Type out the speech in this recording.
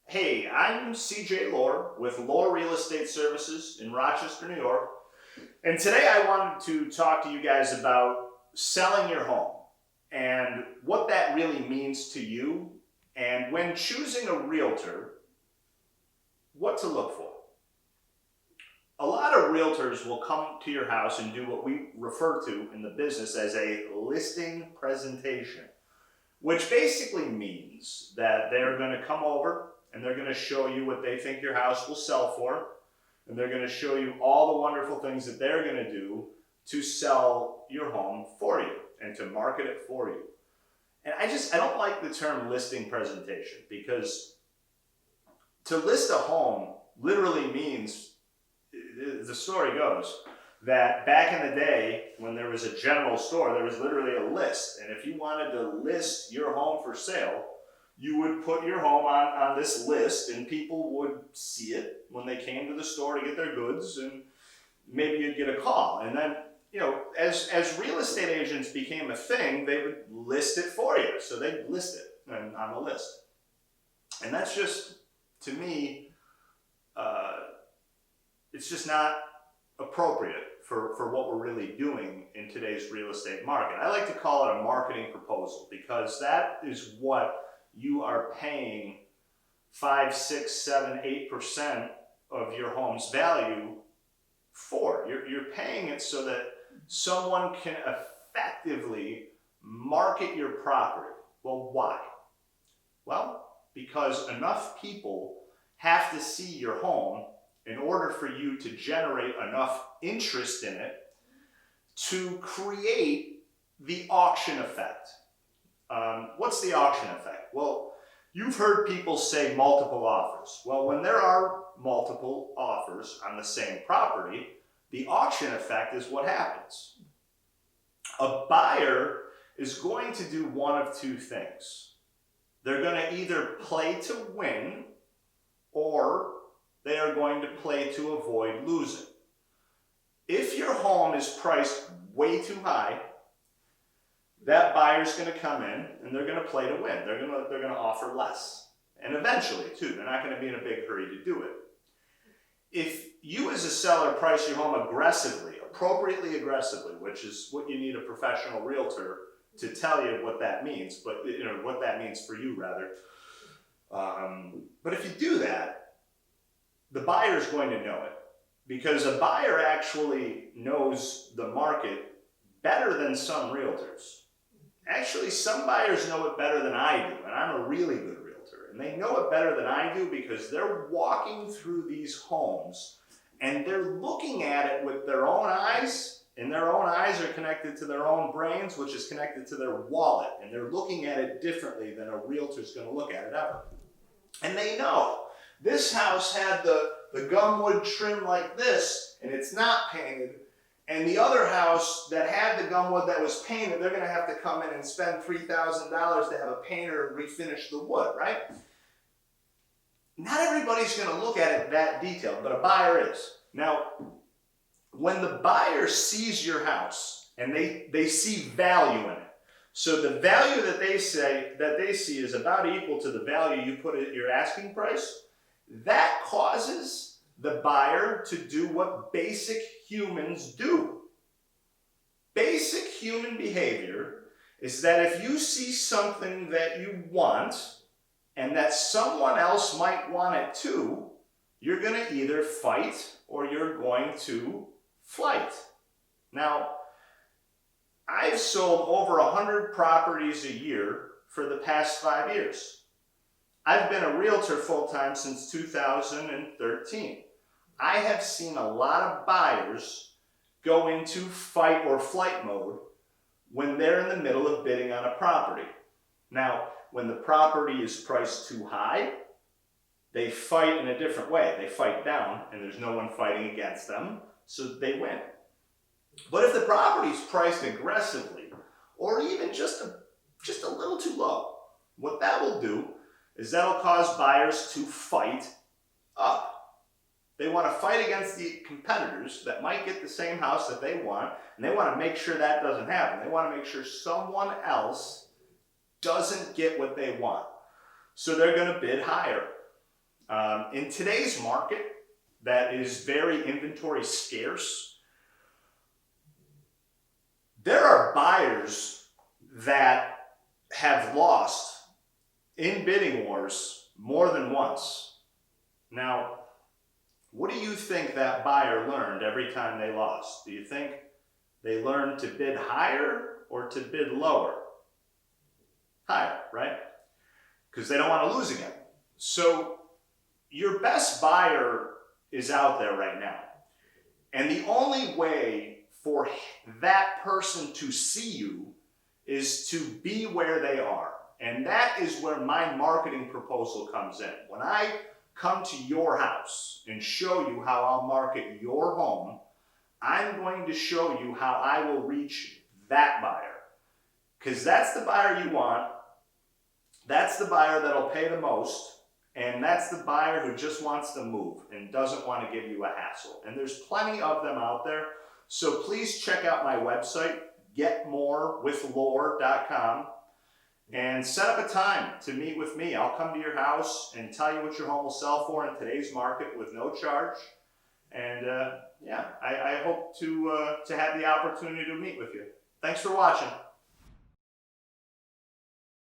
Hey, I'm CJ L.O.R.E with L.O.R.E Real Estate Services in Rochester, New York. And today I wanted to talk to you guys about selling your home and what that really means to you, and when choosing a realtor, what to look for. A lot of realtors will come to your house and do what we refer to in the business as a listing presentation, which basically means that they're going to come over and they're going to show you what they think your house will sell for, and they're going to show you all the wonderful things that they're going to do to sell your home for you and to market it for you. And I don't like the term listing presentation, because to list a home literally means, the story goes, that back in the day when there was a general store, there was literally a list. And if you wanted to list your home for sale, you would put your home on this list, and people would see it when they came to the store to get their goods, and maybe you'd get a call. And then, as real estate agents became a thing, they would list it for you. So they'd list it on the list. And that's just, to me, it's just not appropriate for what we're really doing in today's real estate market. I like to call it a marketing proposal, because that is what you are paying 5, 6, 7, 8% of your home's value for. You're paying it so that someone can effectively market your property. Well, why? Well, because enough people have to see your home in order for you to generate enough interest in it to create the auction effect. What's the auction effect? Well, you've heard people say multiple offers. Well, when there are multiple offers on the same property, the auction effect is what happens. A buyer is going to do one of two things. They're going to either play to win, or they are going to play to avoid losing. If your home is priced way too high, that buyer's going to come in and they're going to play to win. They're going to offer less. And eventually, too, they're not going to be in a big hurry to do it. If you as a seller price your home aggressively, appropriately aggressively, which is what you need a professional realtor to tell you what that means, but what that means for you rather. But if you do that, the buyer is going to know it, because a buyer actually knows the market better than some realtors. Actually, some buyers know it better than I do, and I'm a really good realtor. And they know it better than I do because they're walking through these homes and they're looking at it with their own eyes, and their own eyes are connected to their own brains, which is connected to their wallet. And they're looking at it differently than a realtor's going to look at it ever. And they know this house had the gumwood trim like this, and it's not painted. And the other house that had the gumwood that was painted, they're going to have to come in and spend $3,000 to have a painter refinish the wood, right? Not everybody's going to look at it that detailed, but a buyer is. Now, when the buyer sees your house and they see value in it, so the value that they see is about equal to the value you put at your asking price, that causes the buyer to do what basic humans do. Basic human behavior is that if you see something that you want and that someone else might want it too, you're going to either fight or you're going to flight. Now, I've sold over 100 properties a year for the past 5 years. I've been a realtor full-time since 2013. I have seen a lot of buyers go into fight or flight mode when they're in the middle of bidding on a property. Now, when the property is priced too high, they fight in a different way. They fight down, and there's no one fighting against them, so they win. But if the property is priced aggressively, or even just a little too low, what that will do is that'll cause buyers to fight up. They want to fight against the competitors that might get the same house that they want, and they want to make sure that doesn't happen. They want to make sure someone else doesn't get what they want. So they're going to bid higher. In today's market that is very inventory scarce, there are buyers that have lost in bidding wars more than once. Now, what do you think that buyer learned every time they lost? Do you think they learned to bid higher or to bid lower? Higher, right? Because they don't want to lose again. So your best buyer is out there right now. And the only way for that person to see you is to be where they are. And that is where my marketing proposal comes in. When I come to your house and show you how I'll market your home, I'm going to show you how I will reach that buyer. Because that's the buyer you want. That's the buyer that'll pay the most. And that's the buyer who just wants to move and doesn't want to give you a hassle. And there's plenty of them out there. So please check out my website, getmorewithLOR.com, and set up a time to meet with me. I'll come to your house and tell you what your home will sell for in today's market with no charge. And I hope to have the opportunity to meet with you. Thanks for watching.